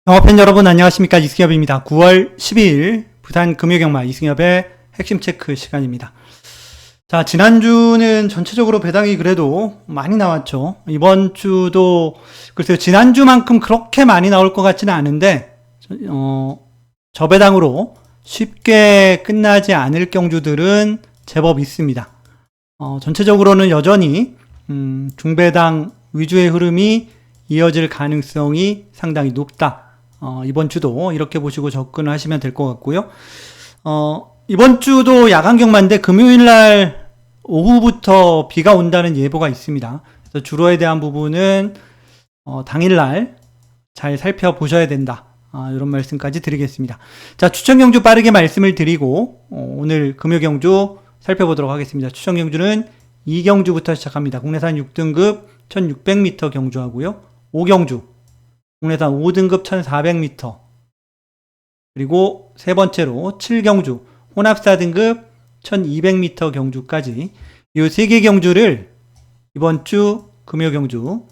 영화팬 여러분 안녕하십니까. 이승엽입니다. 9월 12일 부산 금요경마 이승엽의 핵심 체크 시간입니다. 자, 지난주는 전체적으로 배당이 그래도 많이 나왔죠. 이번 주도 글쎄요, 지난주만큼 그렇게 많이 나올 것 같지는 않은데 저배당으로 쉽게 끝나지 않을 경주들은 제법 있습니다. 전체적으로는 여전히 중배당 위주의 흐름이 이어질 가능성이 상당히 높다. 이번 주도 이렇게 보시고 접근을 하시면 될 것 같고요. 이번 주도 야간 경마인데 금요일날 오후부터 비가 온다는 예보가 있습니다. 그래서 주로에 대한 부분은 당일날 잘 살펴보셔야 된다. 이런 말씀까지 드리겠습니다. 자, 추천 경주 빠르게 말씀을 드리고 오늘 금요 경주 살펴보도록 하겠습니다. 추천 경주는 2경주부터 시작합니다. 국내산 6등급 1600m 경주하고요. 5경주 국내산 5등급 1400m, 그리고 세 번째로 7경주 혼합 4등급 1200m 경주까지 이 3개 경주를 이번 주 금요 경주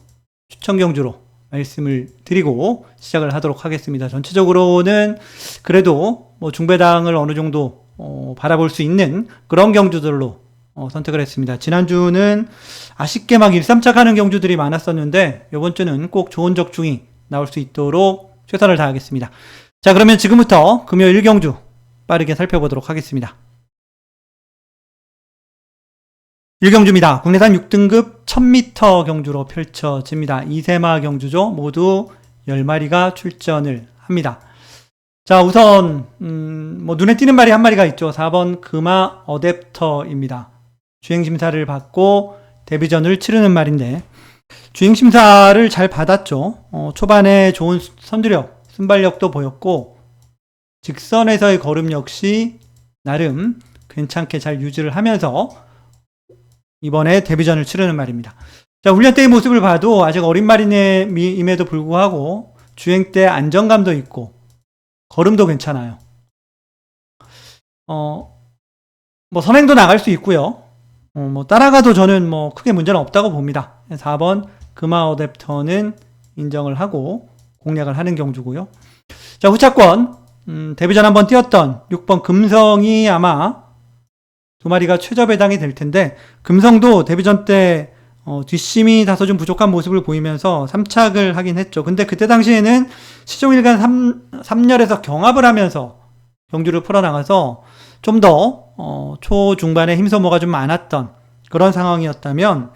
추천 경주로 말씀을 드리고 시작을 하도록 하겠습니다. 전체적으로는 그래도 중배당을 어느 정도 바라볼 수 있는 그런 경주들로 선택을 했습니다. 지난주는 아쉽게 막 일삼착하는 경주들이 많았었는데 이번 주는 꼭 좋은 적중이 나올 수 있도록 최선을 다하겠습니다. 자, 그러면 지금부터 금요 1경주 빠르게 살펴보도록 하겠습니다. 1경주입니다. 국내산 6등급 1000m 경주로 펼쳐집니다. 2세마 경주죠. 모두 10마리가 출전을 합니다. 자, 우선 눈에 띄는 말이 한 마리가 있죠. 4번 금화 어댑터입니다. 주행심사를 받고 데뷔전을 치르는 말인데 주행심사를 잘 받았죠. 초반에 좋은 선두력, 순발력도 보였고 직선에서의 걸음 역시 나름 괜찮게 잘 유지를 하면서 이번에 데뷔전을 치르는 말입니다. 자, 훈련 때의 모습을 봐도 아직 어린 말임에도 불구하고 주행 때 안정감도 있고 걸음도 괜찮아요. 선행도 나갈 수 있고요. 따라가도 저는 크게 문제는 없다고 봅니다. 4번 금화 어댑터는 인정을 하고 공략을 하는 경주고요. 자, 후차권 데뷔전 한번 뛰었던 6번 금성이 아마 두 마리가 최저 배당이 될 텐데 금성도 데뷔전 때 뒷심이 다소 좀 부족한 모습을 보이면서 3착을 하긴 했죠. 근데 그때 당시에는 시종일관 3열에서 경합을 하면서 경주를 풀어나가서 좀 더 초중반에 힘소모가 좀 많았던 그런 상황이었다면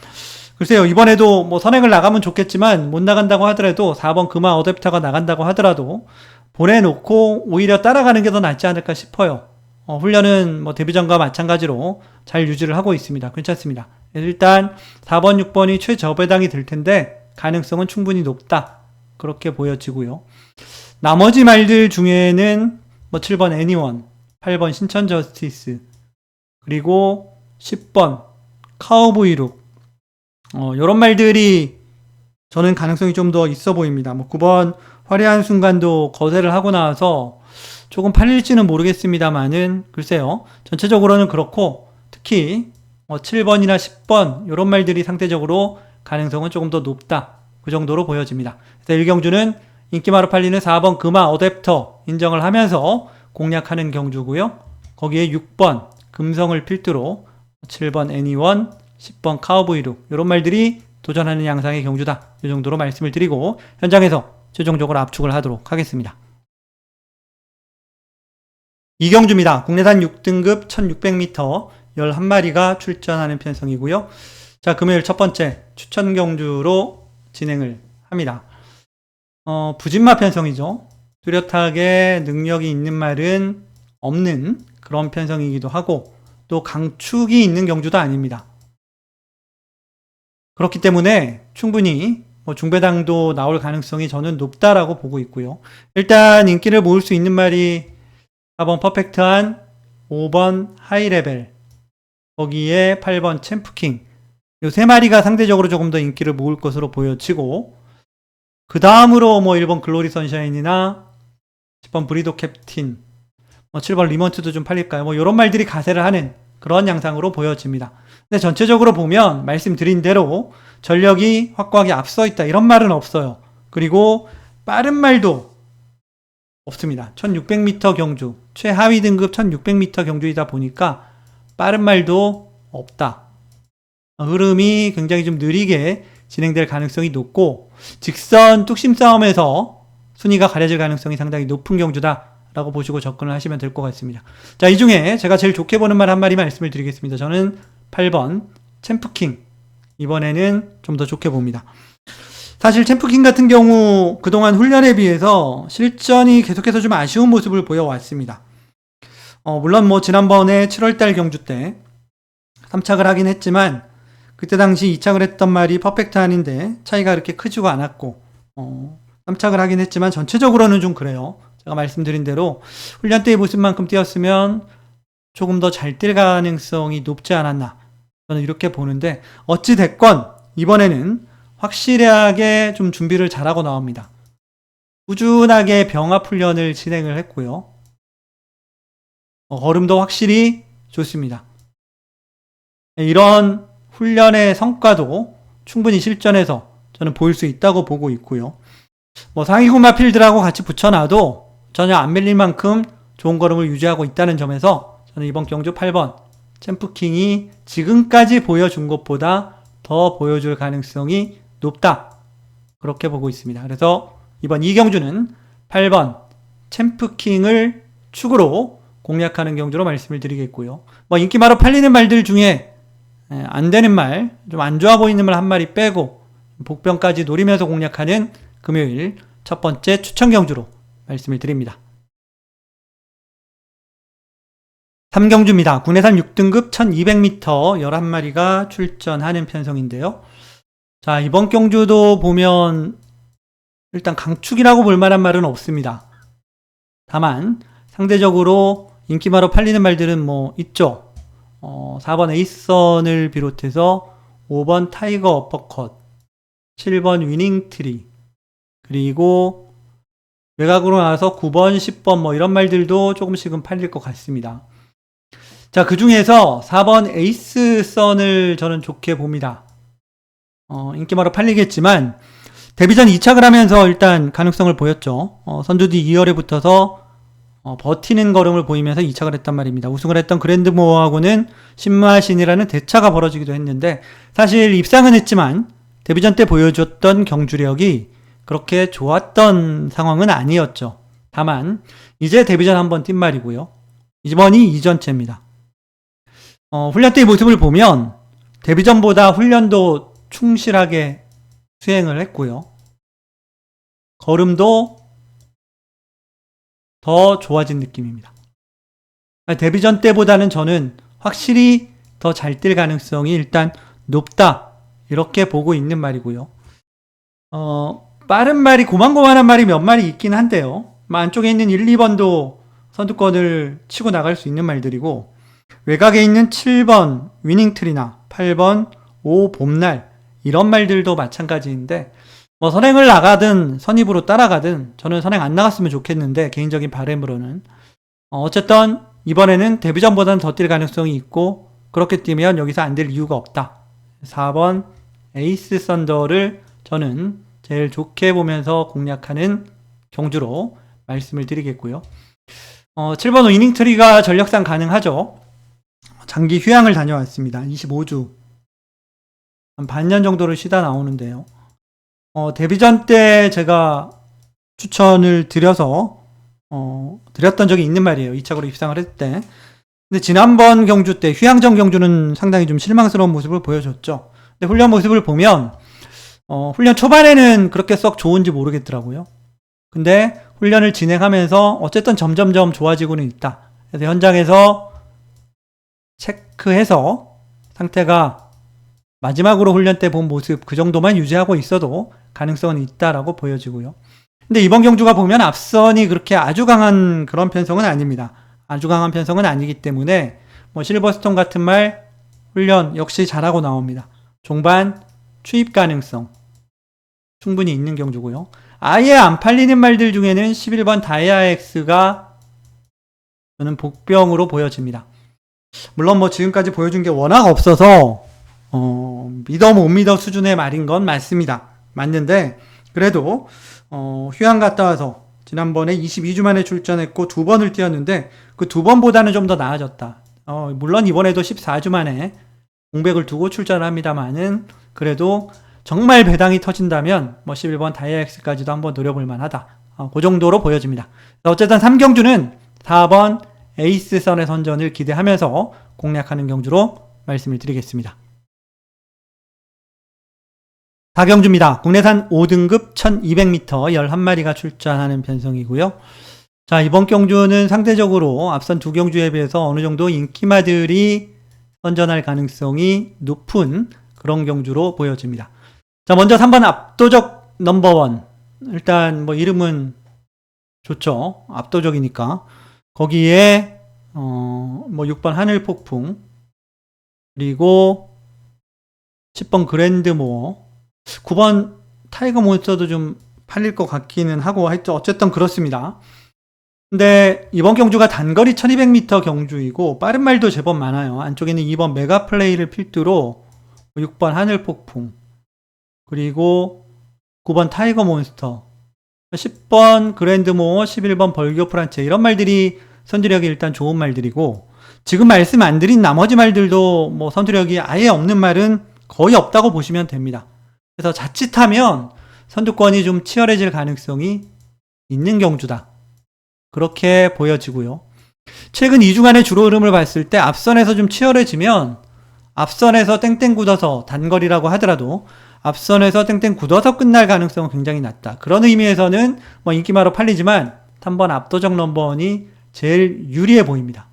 글쎄요, 이번에도 선행을 나가면 좋겠지만 못 나간다고 하더라도 4번 금화 어댑터가 나간다고 하더라도 보내놓고 오히려 따라가는 게 더 낫지 않을까 싶어요. 훈련은 데뷔전과 마찬가지로 잘 유지를 하고 있습니다. 괜찮습니다. 일단 4번, 6번이 최저배당이 될 텐데 가능성은 충분히 높다. 그렇게 보여지고요. 나머지 말들 중에는 7번 애니원, 8번 신천 저스티스, 그리고 10번 카우보이룩, 요런 말들이 저는 가능성이 좀 더 있어 보입니다. 9번 화려한 순간도 거세를 하고 나와서 조금 팔릴지는 모르겠습니다만은 글쎄요, 전체적으로는 그렇고 특히 7번이나 10번 요런 말들이 상대적으로 가능성은 조금 더 높다. 그 정도로 보여집니다. 그래서 1경주는 인기마로 팔리는 4번 금화 어댑터 인정을 하면서 공략하는 경주고요. 거기에 6번 금성을 필두로 7번 애니원, 10번 카우보이룩 이런 말들이 도전하는 양상의 경주다. 이 정도로 말씀을 드리고 현장에서 최종적으로 압축을 하도록 하겠습니다. 2경주입니다. 국내산 6등급 1600m 11마리가 출전하는 편성이고요. 자, 금요일 첫 번째 추천 경주로 진행을 합니다. 부진마 편성이죠. 뚜렷하게 능력이 있는 말은 없는 그런 편성이기도 하고 또 강축이 있는 경주도 아닙니다. 그렇기 때문에 충분히 중배당도 나올 가능성이 저는 높다라고 보고 있고요. 일단 인기를 모을 수 있는 말이 4번 퍼펙트한, 5번 하이레벨, 거기에 8번 챔프킹, 이 세 마리가 상대적으로 조금 더 인기를 모을 것으로 보여지고 그 다음으로 1번 글로리 선샤인이나 10번 브리도 캡틴, 7번 리먼트도 좀 팔릴까요? 이런 말들이 가세를 하는 그런 양상으로 보여집니다. 근데 전체적으로 보면 말씀드린 대로 전력이 확고하게 앞서 있다 이런 말은 없어요. 그리고 빠른 말도 없습니다. 1600m 경주, 최하위 등급 1600m 경주이다 보니까 빠른 말도 없다. 흐름이 굉장히 좀 느리게 진행될 가능성이 높고 직선 뚝심 싸움에서 순위가 가려질 가능성이 상당히 높은 경주다라고 보시고 접근을 하시면 될 것 같습니다. 자, 이 중에 제가 제일 좋게 보는 말 한 마디 말씀을 드리겠습니다. 저는 8번 챔프킹, 이번에는 좀 더 좋게 봅니다. 사실 챔프킹 같은 경우 그동안 훈련에 비해서 실전이 계속해서 좀 아쉬운 모습을 보여왔습니다. 물론 뭐 지난번에 7월달 경주 때 3착을 하긴 했지만 그때 당시 2착을 했던 말이 퍼펙트 아닌데 차이가 그렇게 크지가 않았고 3착을 하긴 했지만 전체적으로는 좀 그래요. 제가 말씀드린 대로 훈련 때의 모습만큼 뛰었으면 조금 더 잘 뛸 가능성이 높지 않았나, 저는 이렇게 보는데 어찌됐건 이번에는 확실하게 좀 준비를 잘하고 나옵니다. 꾸준하게 병합 훈련을 진행을 했고요. 걸음도 확실히 좋습니다. 이런 훈련의 성과도 충분히 실전에서 저는 보일 수 있다고 보고 있고요. 뭐 상위구마 필드라고 같이 붙여놔도 전혀 안 밀릴 만큼 좋은 걸음을 유지하고 있다는 점에서 저는 이번 경주 8번 챔프킹이 지금까지 보여준 것보다 더 보여줄 가능성이 높다, 그렇게 보고 있습니다. 그래서 이번 이 경주는 8번 챔프킹을 축으로 공략하는 경주로 말씀을 드리겠고요. 뭐 인기마로 팔리는 말들 중에 안 되는 말, 좀 안 좋아 보이는 말 한 마리 빼고 복병까지 노리면서 공략하는 금요일 첫 번째 추천 경주로 말씀을 드립니다. 3경주입니다. 국내산 6등급 1200m 11마리가 출전하는 편성인데요. 자, 이번 경주도 보면 일단 강축이라고 볼 만한 말은 없습니다. 다만 상대적으로 인기마로 팔리는 말들은 뭐 있죠. 4번 에이스선을 비롯해서 5번 타이거 어퍼컷, 7번 위닝트리, 그리고 외곽으로 나와서 9번, 10번 뭐 이런 말들도 조금씩은 팔릴 것 같습니다. 자, 그 중에서 4번 에이스선을 저는 좋게 봅니다. 인기마로 팔리겠지만 데뷔전 2착을 하면서 일단 가능성을 보였죠. 선두 뒤 2열에 붙어서 버티는 걸음을 보이면서 2착을 했단 말입니다. 우승을 했던 그랜드모어하고는 신마신이라는 대차가 벌어지기도 했는데 사실 입상은 했지만 데뷔전 때 보여줬던 경주력이 그렇게 좋았던 상황은 아니었죠. 다만 이제 데뷔전 한번 뛴 말이고요. 이번이 이전째입니다. 훈련 때의 모습을 보면 데뷔전보다 훈련도 충실하게 수행을 했고요. 걸음도 더 좋아진 느낌입니다. 데뷔전 때보다는 저는 확실히 더 잘 뛸 가능성이 일단 높다, 이렇게 보고 있는 말이고요. 빠른 말이 고만고만한 말이 몇 마리 있긴 한데요. 안쪽에 있는 1, 2번도 선두권을 치고 나갈 수 있는 말들이고, 외곽에 있는 7번 위닝트리나 8번 5 봄날 이런 말들도 마찬가지인데, 뭐 선행을 나가든 선입으로 따라가든 저는 선행 안 나갔으면 좋겠는데, 개인적인 바람으로는 어쨌든 이번에는 데뷔전보다는 더 뛸 가능성이 있고, 그렇게 뛰면 여기서 안 될 이유가 없다. 4번 에이스 썬더를 저는 제일 좋게 보면서 공략하는 경주로 말씀을 드리겠고요. 7번 위닝트리가 전력상 가능하죠. 장기 휴양을 다녀왔습니다. 25주 한 반년 정도를 쉬다 나오는데요. 데뷔전 때 제가 추천을 드렸던 적이 있는 말이에요. 2착으로 입상을 했을 때. 근데 지난번 경주 때 휴양전 경주는 상당히 좀 실망스러운 모습을 보여줬죠. 근데 훈련 모습을 보면 훈련 초반에는 그렇게 썩 좋은지 모르겠더라고요. 근데 훈련을 진행하면서 어쨌든 점점점 좋아지고는 있다. 그래서 현장에서 체크해서 상태가 마지막으로 훈련 때 본 모습 그 정도만 유지하고 있어도 가능성은 있다라고 보여지고요. 근데 이번 경주가 보면 앞선이 그렇게 아주 강한 그런 편성은 아닙니다. 아주 강한 편성은 아니기 때문에 뭐 실버스톤 같은 말 훈련 역시 잘하고 나옵니다. 종반 추입 가능성 충분히 있는 경주고요. 아예 안 팔리는 말들 중에는 11번 다이아엑스가 저는 복병으로 보여집니다. 물론 뭐 지금까지 보여준 게 워낙 없어서 믿어 못 믿어 수준의 말인 건 맞습니다. 맞는데 그래도 휴양 갔다 와서 지난번에 22주 만에 출전했고 2번을 뛰었는데 그 2번보다는 좀 더 나아졌다. 물론 이번에도 14주 만에 공백을 두고 출전을 합니다만은 그래도 정말 배당이 터진다면 11번 다이아엑스까지도 한번 노려볼 만하다. 그 정도로 보여집니다. 어쨌든 3경주는 4번 에이스선의 선전을 기대하면서 공략하는 경주로 말씀을 드리겠습니다. 4경주입니다. 국내산 5등급 1200m 11마리가 출전하는 편성이고요. 자, 이번 경주는 상대적으로 앞선 2경주에 비해서 어느 정도 인기마들이 선전할 가능성이 높은 그런 경주로 보여집니다. 자, 먼저 3번 압도적 넘버원. 일단 이름은 좋죠. 압도적이니까. 거기에 6번 하늘폭풍, 그리고 10번 그랜드모어, 9번 타이거 몬스터도 좀 팔릴 것 같기는 하고 하여튼 어쨌든 그렇습니다. 근데 이번 경주가 단거리 1200m 경주이고 빠른 말도 제법 많아요. 안쪽에는 2번 메가플레이를 필두로 6번 하늘폭풍, 그리고 9번 타이거 몬스터, 10번 그랜드모어, 11번 벌교 프란체, 이런 말들이 선두력이 일단 좋은 말들이고, 지금 말씀 안 드린 나머지 말들도 선두력이 아예 없는 말은 거의 없다고 보시면 됩니다. 그래서 자칫하면 선두권이 좀 치열해질 가능성이 있는 경주다. 그렇게 보여지고요. 최근 2주간의 주로 흐름을 봤을 때 앞선에서 좀 치열해지면 앞선에서 땡땡 굳어서 단거리라고 하더라도 앞선에서 땡땡 굳어서 끝날 가능성은 굉장히 낮다. 그런 의미에서는 인기마로 팔리지만 3번 압도적 넘버원이 제일 유리해 보입니다.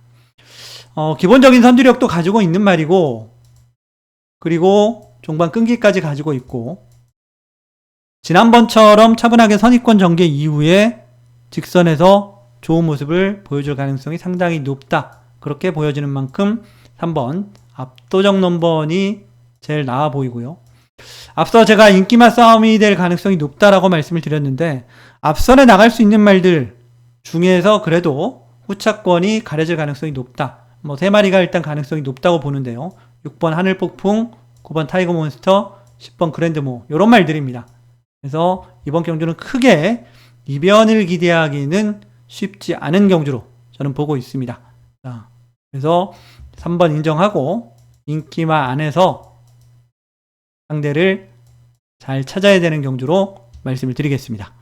기본적인 선두력도 가지고 있는 말이고, 그리고 종반 끈기까지 가지고 있고, 지난번처럼 차분하게 선입권 전개 이후에 직선에서 좋은 모습을 보여줄 가능성이 상당히 높다. 그렇게 보여지는 만큼 3번 압도적 넘버원이 제일 나아 보이고요. 앞서 제가 인기마 싸움이 될 가능성이 높다라고 말씀을 드렸는데, 앞선에 나갈 수 있는 말들 중에서 그래도 후차권이 가려질 가능성이 높다. 3마리가 일단 가능성이 높다고 보는데요. 6번 하늘폭풍, 9번 타이거 몬스터, 10번 그랜드모, 이런 말들입니다. 그래서 이번 경주는 크게 이변을 기대하기는 쉽지 않은 경주로 저는 보고 있습니다. 자, 그래서 3번 인정하고 인기마 안에서 상대를 잘 찾아야 되는 경주로 말씀을 드리겠습니다.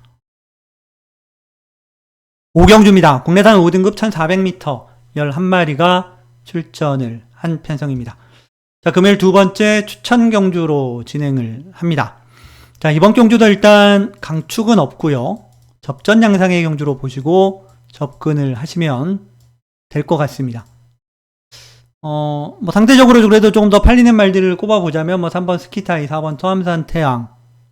5경주입니다. 국내산 5등급 1400m 11마리가 출전을 한 편성입니다. 자, 금요일 두 번째 추천 경주로 진행을 합니다. 자, 이번 경주도 일단 강축은 없고요. 접전 양상의 경주로 보시고 접근을 하시면 될 것 같습니다. 상대적으로 그래도 조금 더 팔리는 말들을 꼽아보자면 3번 스키타이, 4번 토암산 태양,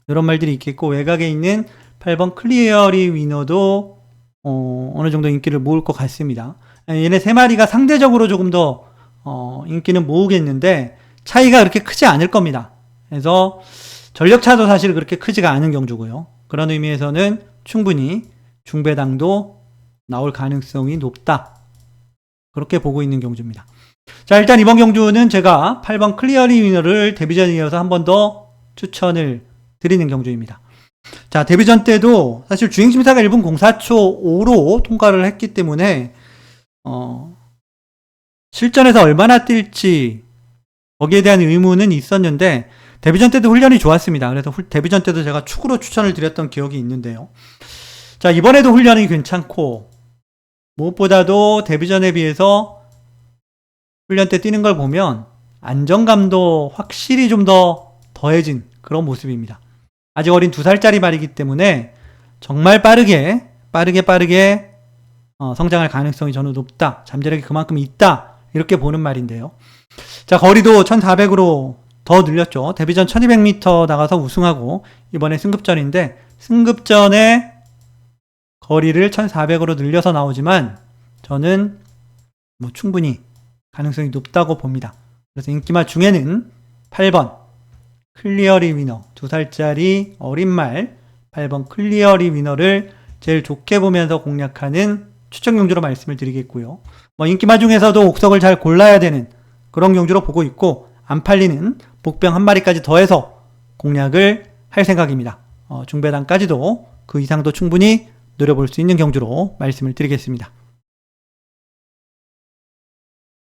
이런 말들이 있겠고, 외곽에 있는 8번 클리어리 위너도 어느 정도 인기를 모을 것 같습니다. 얘네 3마리가 상대적으로 조금 더 인기는 모으겠는데 차이가 그렇게 크지 않을 겁니다. 그래서 전력차도 사실 그렇게 크지가 않은 경주고요. 그런 의미에서는 충분히 중배당도 나올 가능성이 높다. 그렇게 보고 있는 경주입니다. 자, 일단 이번 경주는 제가 8번 클리어리 위너를 데뷔전에 이어서 한 번 더 추천을 드리는 경주입니다. 자, 데뷔전 때도 사실 주행심사가 1분 04초 5로 통과를 했기 때문에 실전에서 얼마나 뛸지 거기에 대한 의문은 있었는데, 데뷔전 때도 훈련이 좋았습니다. 그래서 데뷔전 때도 제가 축으로 추천을 드렸던 기억이 있는데요. 자, 이번에도 훈련이 괜찮고, 무엇보다도 데뷔전에 비해서 훈련 때 뛰는 걸 보면 안정감도 확실히 좀 더 더해진 그런 모습입니다. 아직 어린 2살짜리 말이기 때문에 정말 빠르게 성장할 가능성이 저는 높다. 잠재력이 그만큼 있다. 이렇게 보는 말인데요. 자, 거리도 1400으로 더 늘렸죠. 데뷔전 1200m 나가서 우승하고 이번에 승급전인데, 승급전에 거리를 1400으로 늘려서 나오지만 저는 충분히 가능성이 높다고 봅니다. 그래서 인기마 중에는 8번 클리어리 위너, 2살짜리 어린 말 8번 클리어리 위너를 제일 좋게 보면서 공략하는 추천 경주로 말씀을 드리겠고요. 인기마 중에서도 옥석을 잘 골라야 되는 그런 경주로 보고 있고, 안 팔리는 복병 한 마리까지 더해서 공략을 할 생각입니다. 중배당까지도 그 이상도 충분히 노려볼 수 있는 경주로 말씀을 드리겠습니다.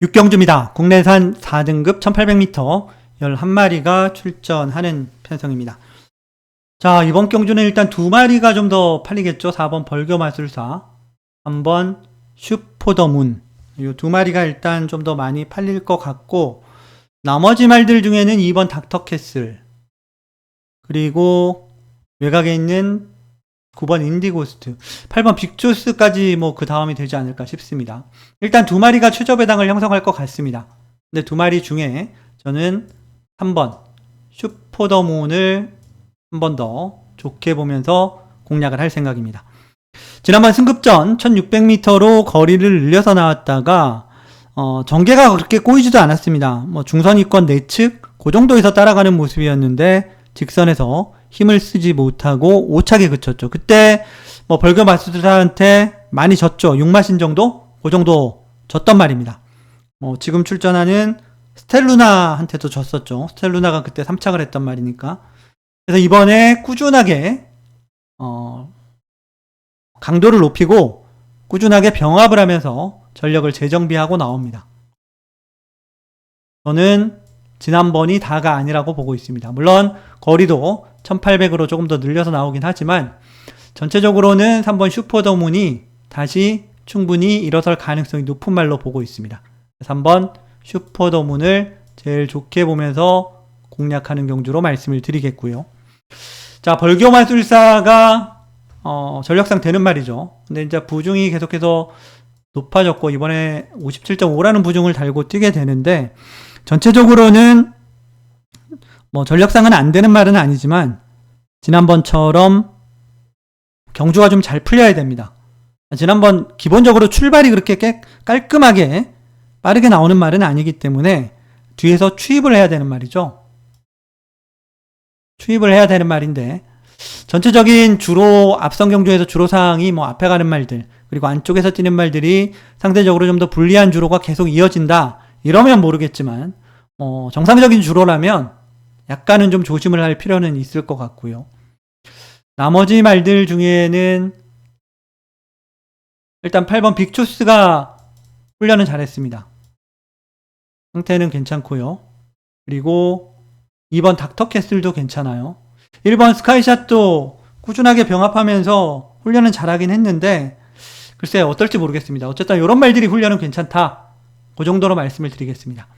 6경주입니다. 국내산 4등급 1800m 11마리가 출전하는 편성입니다. 자, 이번 경주는 일단 2마리가 좀 더 팔리겠죠. 4번 벌교마술사, 3번 슈퍼더문. 이 2마리가 일단 좀 더 많이 팔릴 것 같고, 나머지 말들 중에는 2번 닥터캐슬, 그리고 외곽에 있는 9번 인디고스트, 8번 빅조스까지 뭐 그 다음이 되지 않을까 싶습니다. 일단 2마리가 최저 배당을 형성할 것 같습니다. 근데 2마리 중에 저는 3번 슈퍼더문을 한 번 더 좋게 보면서 공략을 할 생각입니다. 지난번 승급전 1600m로 거리를 늘려서 나왔다가 전개가 그렇게 꼬이지도 않았습니다. 뭐 중선위권 내측 그 정도에서 따라가는 모습이었는데 직선에서 힘을 쓰지 못하고 오차게 그쳤죠. 그때 뭐 벌교 마스터한테 많이 졌죠. 6마신 정도? 그 정도 졌던 말입니다. 지금 출전하는 스텔루나한테도 졌었죠. 스텔루나가 그때 3착을 했던 말이니까. 그래서 이번에 꾸준하게 강도를 높이고 꾸준하게 병합을 하면서 전력을 재정비하고 나옵니다. 저는 지난번이 다가 아니라고 보고 있습니다. 물론 거리도 1800으로 조금 더 늘려서 나오긴 하지만 전체적으로는 3번 슈퍼더문이 다시 충분히 일어설 가능성이 높은 말로 보고 있습니다. 3번 슈퍼더문을 제일 좋게 보면서 공략하는 경주로 말씀을 드리겠고요. 자, 벌교마술사가 전력상 되는 말이죠. 근데 이제 부중이 계속해서 높아졌고 이번에 57.5라는 부중을 달고 뛰게 되는데 전체적으로는 뭐 전력상은 안 되는 말은 아니지만 지난번처럼 경주가 좀 잘 풀려야 됩니다. 지난번 기본적으로 출발이 그렇게 깔끔하게 빠르게 나오는 말은 아니기 때문에 뒤에서 추입을 해야 되는 말이죠. 추입을 해야 되는 말인데 전체적인 주로 앞선 경주에서 주로사항이 뭐 앞에 가는 말들 그리고 안쪽에서 뛰는 말들이 상대적으로 좀 더 불리한 주로가 계속 이어진다 이러면 모르겠지만 정상적인 주로라면 약간은 좀 조심을 할 필요는 있을 것 같고요. 나머지 말들 중에는 일단 8번 빅초스가 훈련은 잘했습니다. 상태는 괜찮고요. 그리고 2번 닥터캐슬도 괜찮아요. 1번 스카이샷도 꾸준하게 병합하면서 훈련은 잘하긴 했는데 글쎄 어떨지 모르겠습니다. 어쨌든 이런 말들이 훈련은 괜찮다. 그 정도로 말씀을 드리겠습니다.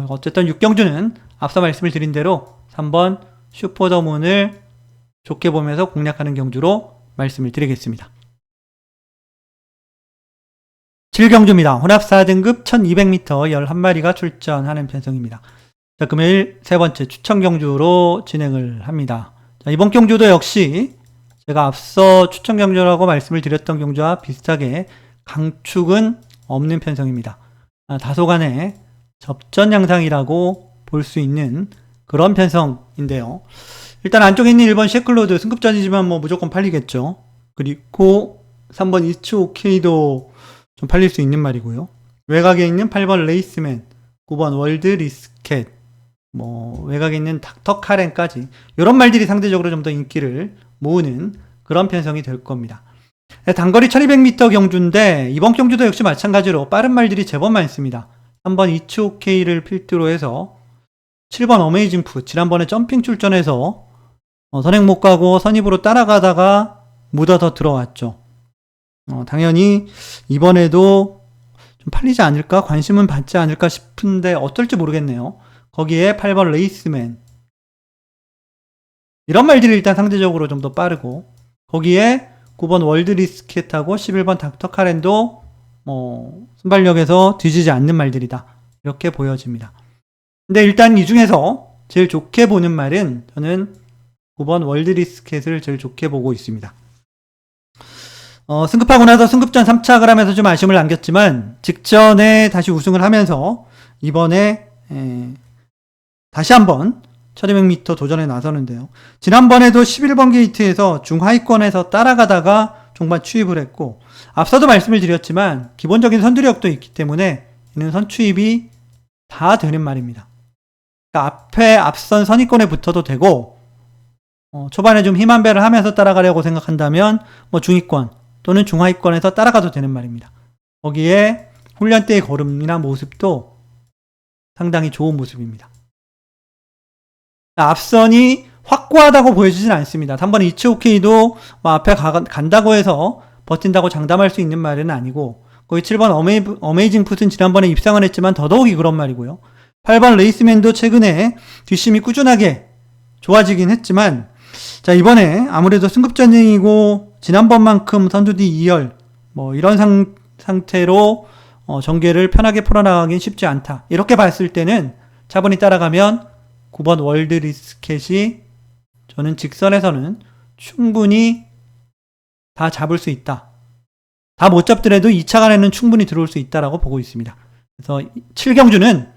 어쨌든 6경주는 앞서 말씀을 드린 대로 3번 슈퍼더문을 좋게 보면서 공략하는 경주로 말씀을 드리겠습니다. 7경주입니다. 혼합 4등급 1200m 11마리가 출전하는 편성입니다. 자, 금요일 세 번째 추천 경주로 진행을 합니다. 자, 이번 경주도 역시 제가 앞서 추천 경주라고 말씀을 드렸던 경주와 비슷하게 강축은 없는 편성입니다. 다소간의 접전 양상이라고 볼 수 있는 그런 편성인데요. 일단 안쪽에 있는 1번 셰클로드 승급전이지만 뭐 무조건 팔리겠죠. 그리고 3번 이츠 오케이도 좀 팔릴 수 있는 말이고요. 외곽에 있는 8번 레이스맨, 9번 월드 리스켓, 외곽에 있는 닥터 카렌까지 이런 말들이 상대적으로 좀 더 인기를 모으는 그런 편성이 될 겁니다. 단거리 1200m 경주인데 이번 경주도 역시 마찬가지로 빠른 말들이 제법 많습니다. 3번 이츠 오케이를 필두로 해서 7번 어메이징 푸 지난번에 점핑 출전해서 선행 못 가고 선입으로 따라가다가 묻어서 들어왔죠. 당연히 이번에도 좀 팔리지 않을까? 관심은 받지 않을까 싶은데 어떨지 모르겠네요. 거기에 8번 레이스맨 이런 말들이 일단 상대적으로 좀 더 빠르고 거기에 9번 월드 리스켓하고 11번 닥터 카렌도 순발력에서 뒤지지 않는 말들이다. 이렇게 보여집니다. 근데 일단 이 중에서 제일 좋게 보는 말은 저는 9번 월드 리스켓을 제일 좋게 보고 있습니다. 승급하고 나서 승급전 3착을 하면서 좀 아쉬움을 남겼지만 직전에 다시 우승을 하면서 이번에 다시 한번 1200m 도전에 나서는데요. 지난번에도 11번 게이트에서 중하위권에서 따라가다가 종반 추입을 했고 앞서도 말씀을 드렸지만 기본적인 선두력도 있기 때문에 이는 선추입이 다 되는 말입니다. 그러니까 앞에 앞선 선위권에 붙어도 되고 초반에 좀 힘한 배를 하면서 따라가려고 생각한다면 중위권 또는 중하위권에서 따라가도 되는 말입니다. 거기에 훈련 때의 걸음이나 모습도 상당히 좋은 모습입니다. 앞선이 확고하다고 보여지진 않습니다. 3번 이츠오케이도 뭐 앞에 간다고 해서 버틴다고 장담할 수 있는 말은 아니고, 거기 7번 어메이징 풋은 지난번에 입상을 했지만 더더욱이 그런 말이고요. 8번 레이스맨도 최근에 뒷심이 꾸준하게 좋아지긴 했지만, 자, 이번에 아무래도 승급전이고 지난번만큼 선두뒤 2열 뭐 이런 상태로 전개를 편하게 풀어나가긴 쉽지 않다. 이렇게 봤을 때는 차분히 따라가면 9번 월드 리스켓이 저는 직선에서는 충분히 다 잡을 수 있다. 다 못 잡더라도 2차 간에는 충분히 들어올 수 있다라고 보고 있습니다. 그래서 7경주는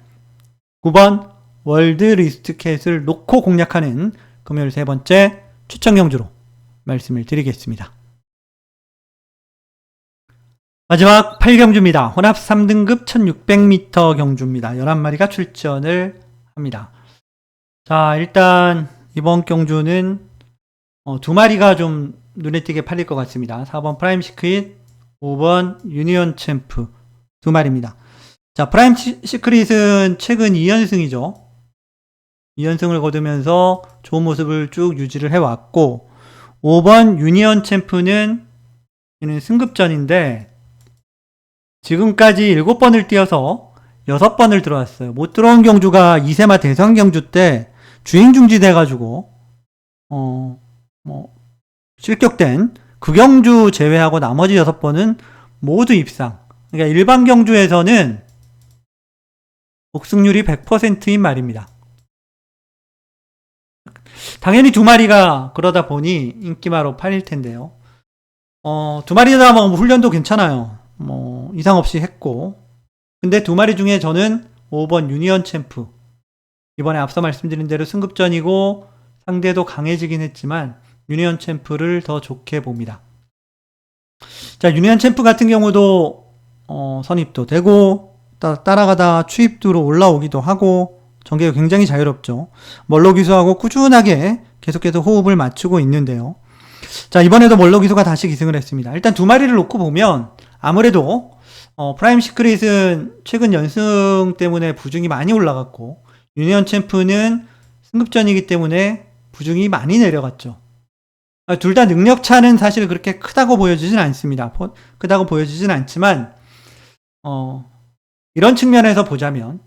9번 월드 리스켓을 놓고 공략하는 금요일 세 번째 추천 경주로 말씀을 드리겠습니다. 마지막 8경주입니다. 혼합 3등급 1600m 경주입니다. 11마리가 출전을 합니다. 자, 일단 이번 경주는 2마리가 좀 눈에 띄게 팔릴 것 같습니다. 4번 프라임 시크릿, 5번 유니온 챔프 2마리입니다. 자, 프라임 시크릿은 최근 2연승이죠. 2연승을 거두면서 좋은 모습을 쭉 유지를 해왔고, 5번 유니온 챔프는 승급전인데 지금까지 7번을 뛰어서 6번을 들어왔어요. 못 들어온 경주가 이세마 대선 경주 때 주행 중지돼가지고 실격된 그 경주 제외하고 나머지 6번은 모두 입상. 그러니까 일반 경주에서는 복승률이 100%인 말입니다. 당연히 2마리가 그러다 보니 인기마로 팔릴 텐데요. 2마리다 뭐 훈련도 괜찮아요. 뭐 이상 없이 했고, 근데 2마리 중에 저는 5번 유니온 챔프, 이번에 앞서 말씀드린 대로 승급전이고 상대도 강해지긴 했지만 유니온 챔프를 더 좋게 봅니다. 자, 유니온 챔프 같은 경우도 선입도 되고 따라가다 추입도로 올라오기도 하고 전개가 굉장히 자유롭죠. 멀로 기수하고 꾸준하게 계속해서 호흡을 맞추고 있는데요. 자, 이번에도 멀로 기수가 다시 기승을 했습니다. 일단 2마리를 놓고 보면 아무래도 프라임 시크릿은 최근 연승 때문에 부중이 많이 올라갔고, 유니온 챔프는 승급전이기 때문에 부중이 많이 내려갔죠. 둘 다 능력 차는 사실 그렇게 크다고 보여지진 않습니다. 크다고 보여지진 않지만 이런 측면에서 보자면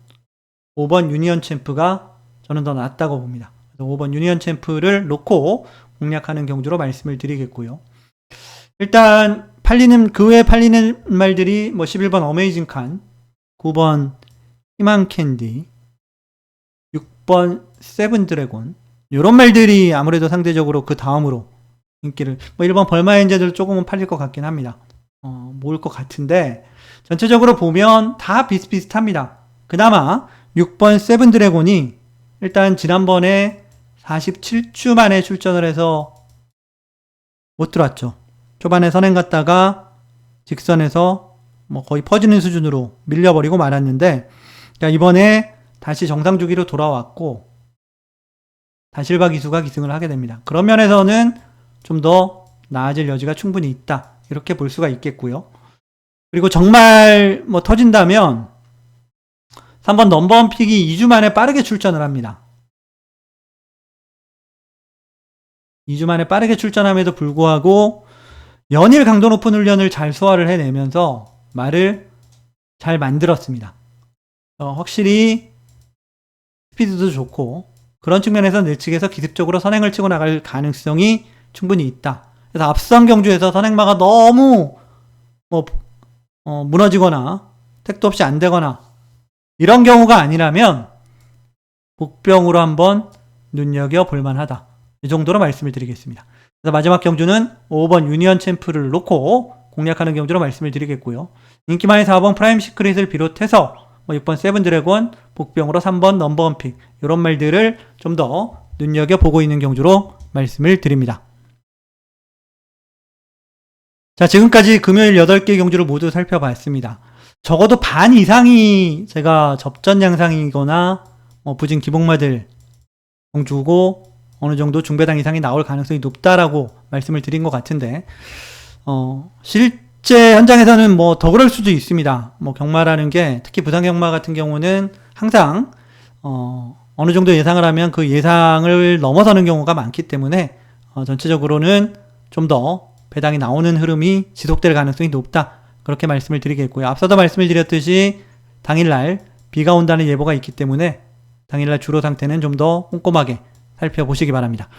5번 유니온 챔프가 저는 더 낫다고 봅니다. 그래서 5번 유니온 챔프를 놓고 공략하는 경주로 말씀을 드리겠고요. 일단 그 외에 팔리는 말들이 11번 어메이징 칸, 9번 희망 캔디, 6번 세븐 드래곤, 이런 말들이 아무래도 상대적으로 그 다음으로 인기를, 1번 벌마엔젤도 조금은 팔릴 것 같긴 합니다. 모을 것 같은데 전체적으로 보면 다 비슷비슷합니다. 그나마 6번 세븐 드래곤이 일단 지난번에 47주 만에 출전을 해서 못 들어왔죠. 초반에 선행 갔다가 직선에서 거의 퍼지는 수준으로 밀려버리고 말았는데, 이번에 다시 정상 주기로 돌아왔고 다실바 기수가 기승을 하게 됩니다. 그런 면에서는 좀 더 나아질 여지가 충분히 있다, 이렇게 볼 수가 있겠고요. 그리고 정말 터진다면 3번 넘버원 픽이 2주 만에 빠르게 출전을 합니다. 2주 만에 빠르게 출전함에도 불구하고 연일 강도 높은 훈련을 잘 소화를 해내면서 말을 잘 만들었습니다. 확실히 스피드도 좋고 그런 측면에서 내측에서 기습적으로 선행을 치고 나갈 가능성이 충분히 있다. 그래서 앞선 경주에서 선행마가 너무 무너지거나 택도 없이 안 되거나 이런 경우가 아니라면 복병으로 한번 눈여겨볼 만하다, 이 정도로 말씀을 드리겠습니다. 그래서 마지막 경주는 5번 유니온 챔프를 놓고 공략하는 경주로 말씀을 드리겠고요. 인기만의 4번 프라임 시크릿을 비롯해서 6번 세븐 드래곤, 복병으로 3번 넘버원 픽, 이런 말들을 좀 더 눈여겨보고 있는 경주로 말씀을 드립니다. 자, 지금까지 금요일 8개 경주를 모두 살펴봤습니다. 적어도 반 이상이 제가 접전 양상이거나 부진 기복마들 경주고 어느 정도 중배당 이상이 나올 가능성이 높다라고 말씀을 드린 것 같은데, 실제 현장에서는 뭐 더 그럴 수도 있습니다. 뭐 경마라는 게 특히 부산 경마 같은 경우는 항상 어느 정도 예상을 하면 그 예상을 넘어서는 경우가 많기 때문에 전체적으로는 좀 더 배당이 나오는 흐름이 지속될 가능성이 높다. 그렇게 말씀을 드리겠고요. 앞서도 말씀을 드렸듯이 당일날 비가 온다는 예보가 있기 때문에 당일날 주로 상태는 좀 더 꼼꼼하게 살펴보시기 바랍니다.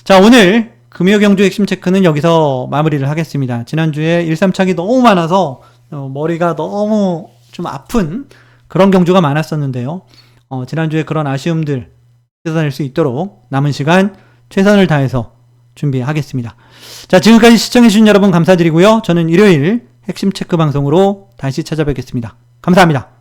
자, 오늘 금요 경주 핵심 체크는 여기서 마무리를 하겠습니다. 지난주에 1-3착이 너무 많아서 머리가 너무 좀 아픈 그런 경주가 많았었는데요. 지난주에 그런 아쉬움들 씻어낼 수 있도록 남은 시간 최선을 다해서 준비하겠습니다. 자, 지금까지 시청해주신 여러분 감사드리고요. 저는 일요일 핵심 체크 방송으로 다시 찾아뵙겠습니다. 감사합니다.